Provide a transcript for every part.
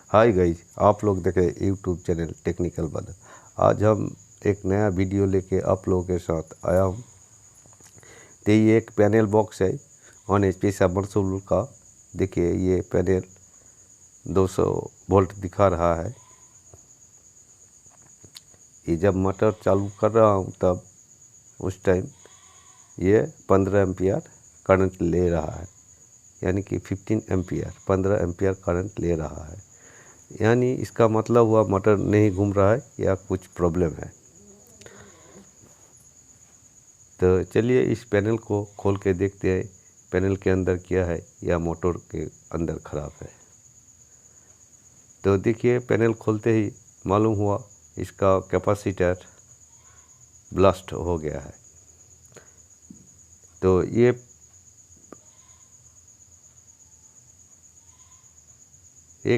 Hi guys, आप लोग देखें यूट्यूब चैनल टेक्निकल बद। आज हम एक नया वीडियो लेके आप लोगों के साथ आया हूँ। तो ये एक पैनल बॉक्स है 1 HP सबमर्सिबल का। देखिए ये पैनल 200 वोल्ट दिखा रहा है। ये जब मोटर चालू कर रहा हूँ तब उस टाइम ये 15 एम्पियर करंट ले रहा है, यानी कि 15 एम्पियर करंट ले रहा है। यानी इसका मतलब हुआ मोटर नहीं घूम रहा है या कुछ प्रॉब्लम है। तो चलिए इस पैनल को खोल के देखते हैं पैनल के अंदर क्या है या मोटर के अंदर ख़राब है। तो देखिए पैनल खोलते ही मालूम हुआ इसका कैपेसिटर ब्लास्ट हो गया है। तो ये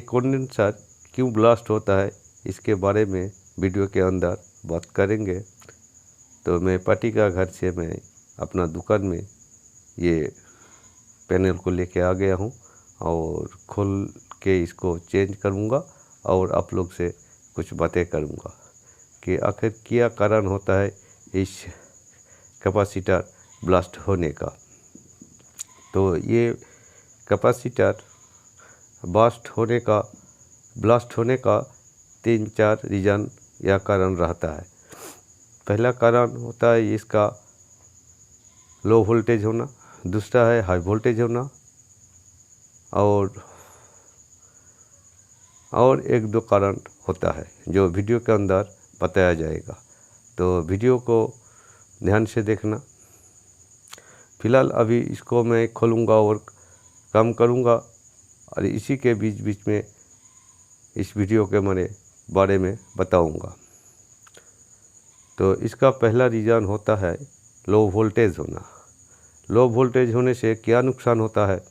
कंडेंसर क्यों ब्लास्ट होता है इसके बारे में वीडियो के अंदर बात करेंगे। तो मैं पार्टी का घर से मैं अपना दुकान में ये पैनल को लेके आ गया हूँ और खोल के इसको चेंज करूँगा और आप लोग से कुछ बातें करूँगा कि आखिर क्या कारण होता है इस कैपेसिटर ब्लास्ट होने का। तो ये कैपेसिटर ब्लास्ट होने का 3-4 रीज़न या कारण रहता है। पहला कारण होता है इसका लो वोल्टेज होना, दूसरा है हाई वोल्टेज होना और 1-2 कारण होता है जो वीडियो के अंदर बताया जाएगा। तो वीडियो को ध्यान से देखना। फ़िलहाल अभी इसको मैं खोलूँगा और काम करूँगा और इसी के बीच बीच में इस वीडियो के बारे में बताऊंगा। तो इसका पहला रीज़न होता है लो वोल्टेज होना। लो वोल्टेज होने से क्या नुकसान होता है?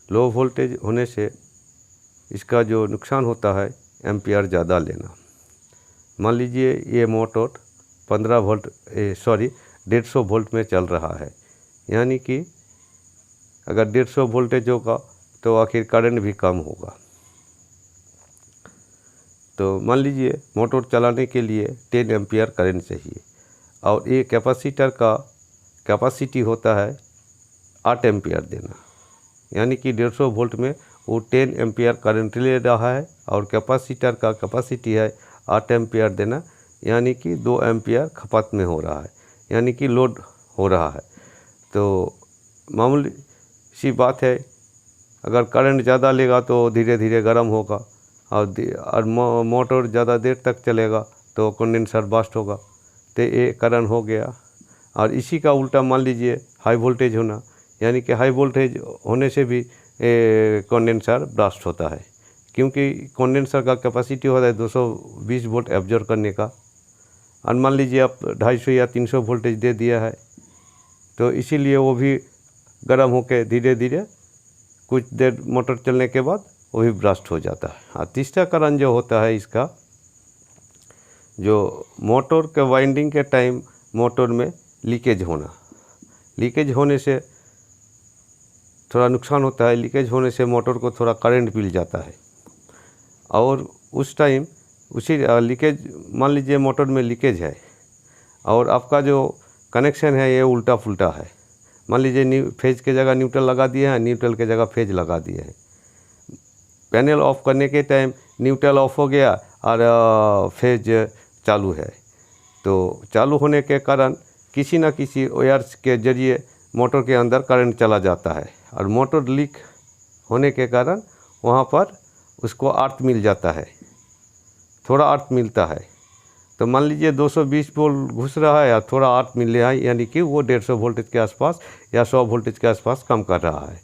लो वोल्टेज होने से इसका जो नुकसान होता है एम्पियर ज़्यादा लेना। मान लीजिए ये मोटर 150 वोल्ट में चल रहा है, यानी कि अगर 150 वोल्टेज होगा तो आखिर करंट भी कम होगा। तो मान लीजिए मोटर चलाने के लिए 10 एम्पियर करंट चाहिए और ये कैपेसिटर का कैपेसिटी होता है 8 एम्पियर देना, यानी कि 150 वोल्ट में वो 10 एम्पियर करंट ले रहा है और कैपेसिटर का कैपेसिटी है 8 एम्पियर देना, यानी कि 2 एम्पियर खपत में हो रहा है, यानी कि लोड हो रहा है। तो मामूली सी बात है, अगर करंट ज़्यादा लेगा तो धीरे धीरे गर्म होगा और मोटर ज़्यादा देर तक चलेगा तो कंडेंसर ब्लास्ट होगा। तो ये कारण हो गया। और इसी का उल्टा मान लीजिए हाई वोल्टेज होना, यानी कि हाई वोल्टेज होने से भी कंडेंसर ब्लास्ट होता है, क्योंकि कंडेंसर का कैपेसिटी होता है 220 वोल्ट एब्जॉर्ब करने का। और मान लीजिए आप 250 या 300 वोल्टेज दे दिया है तो इसीलिए वो भी गर्म होकर धीरे धीरे कुछ देर मोटर चलने के बाद वो भी ब्लास्ट हो जाता है। और तीसरा कारण जो होता है इसका, जो मोटर के वाइंडिंग के टाइम मोटर में लीकेज होने से थोड़ा नुकसान होता है। लीकेज होने से मोटर को थोड़ा करंट मिल जाता है और उस टाइम उसी लीकेज, मान लीजिए मोटर में लीकेज है और आपका जो कनेक्शन है ये उल्टा पुल्टा है। मान लीजिए फेज के जगह न्यूट्रल लगा दिए हैं, न्यूट्रल के जगह फेज लगा दिए हैं। पैनल ऑफ करने के टाइम न्यूट्रल ऑफ हो गया और फेज चालू है। तो चालू होने के कारण किसी न किसी वायर्स के जरिए मोटर के अंदर करंट चला जाता है और मोटर लीक होने के कारण वहाँ पर उसको अर्थ मिल जाता है, थोड़ा अर्थ मिलता है। तो मान लीजिए 220 वोल्ट घुस रहा है या थोड़ा अर्थ मिल रहा है, यानी कि वो 150 वोल्टेज के आसपास या 100 वोल्टेज के आसपास काम कर रहा है।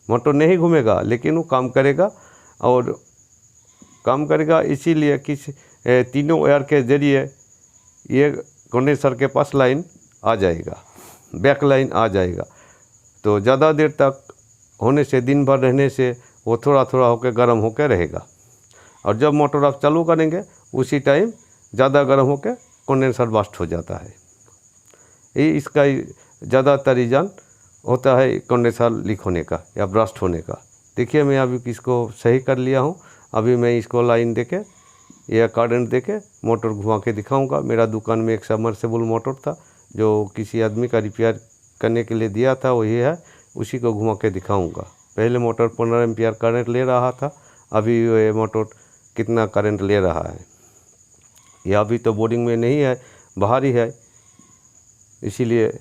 मोटर नहीं घूमेगा लेकिन वो काम करेगा इसीलिए कि तीनों वायर के जरिए ये कंडेंसर के पास लाइन आ जाएगा, बैक लाइन आ जाएगा। तो ज़्यादा देर तक होने से, दिन भर रहने से वो थोड़ा थोड़ा होकर गर्म होकर रहेगा और जब मोटर आप चालू करेंगे उसी टाइम ज़्यादा गर्म होकर कंडेंसर ब्लास्ट हो जाता है। ये इसका ज़्यादातर रीज़न होता है कंडेंसर लीक होने का या ब्लास्ट होने का। देखिए मैं अभी इसको सही कर लिया हूँ। अभी मैं इसको लाइन देके या करंट देके मोटर घुमा के दिखाऊंगा। मेरा दुकान में एक सबमर्सिबल मोटर था जो किसी आदमी का रिपेयर करने के लिए दिया था, वही है, उसी को घुमा के दिखाऊंगा। पहले मोटर 15 एम्पियर करंट ले रहा था, अभी ये मोटर कितना करंट ले रहा है। ये अभी तो बोर्डिंग में नहीं है, बाहर ही है, इसीलिए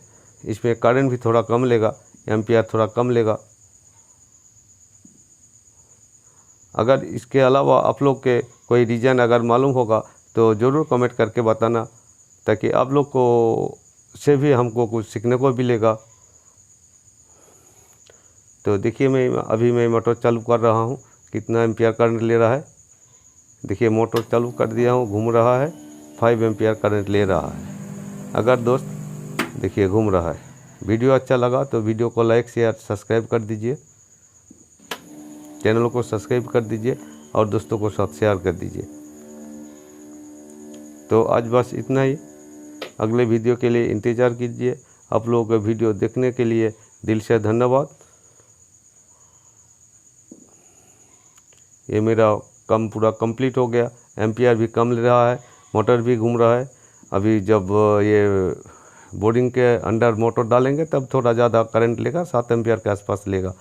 इसमें करंट भी थोड़ा कम लेगा, एम्पियर थोड़ा कम लेगा। अगर इसके अलावा आप लोग के कोई रीज़न अगर मालूम होगा तो ज़रूर कमेंट करके बताना, ताकि आप लोग को से भी हमको कुछ सीखने को मिलेगा। तो देखिए मैं मोटर चालू कर रहा हूँ, कितना एम्पियर करंट ले रहा है। देखिए मोटर चालू कर दिया हूँ, घूम रहा है, 5 एम्पियर करंट ले रहा है। अगर दोस्त देखिए घूम रहा है। वीडियो अच्छा लगा तो वीडियो को लाइक शेयर सब्सक्राइब कर दीजिए, चैनल को सब्सक्राइब कर दीजिए और दोस्तों को साथ शेयर कर दीजिए। तो आज बस इतना ही, अगले वीडियो के लिए इंतज़ार कीजिए। आप लोगों का वीडियो देखने के लिए दिल से धन्यवाद। ये मेरा काम पूरा कंप्लीट हो गया, एम्पियर भी कम ले रहा है, मोटर भी घूम रहा है। अभी जब ये बोर्डिंग के अंडर मोटर डालेंगे तब थोड़ा ज़्यादा करंट लेगा, 7 एम्पियर के आसपास लेगा।